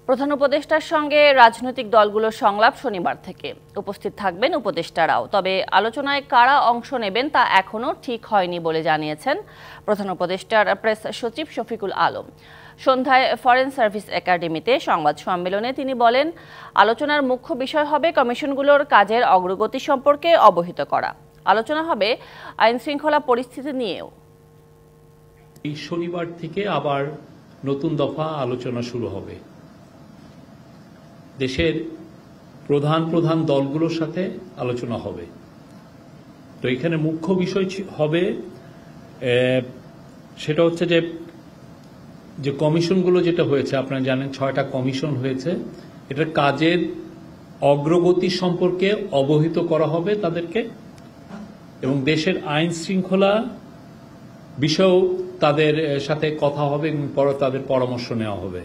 প্রধান উপদেষ্টার সঙ্গে রাজনৈতিক দলগুলোর সংলাপ শনিবার থেকে। উপস্থিত থাকবেন উপদেষ্টারাও, তবে আলোচনায় কারা অংশ নেবেন তা এখনও ঠিক হয়নি বলে জানিয়েছেন প্রধান উপদেষ্টার প্রেস সচিব শফিকুল আলম। সন্ধ্যায় ফরেন সার্ভিস একাডেমিতে সংবাদ সম্মেলনে তিনি বলেন, আলোচনার মুখ্য বিষয় হবে কমিশনগুলোর কাজের অগ্রগতি সম্পর্কে অবহিত করা। আলোচনা হবে আইনশৃঙ্খলা পরিস্থিতি নিয়েও। এই শনিবার থেকে আবার নতুন দফা আলোচনা শুরু হবে। দেশের প্রধান প্রধান দলগুলোর সাথে আলোচনা হবে। তো এখানে মুখ্য বিষয় হবে সেটা হচ্ছে যে কমিশনগুলো যেটা হয়েছে, আপনারা জানেন 6টা কমিশন হয়েছে, এটার কাজের অগ্রগতি সম্পর্কে অবহিত করা হবে তাদেরকে, এবং দেশের আইন শৃঙ্খলা বিষয়েও তাদের সাথে কথা হবে এবং তাদের পরামর্শ নেওয়া হবে।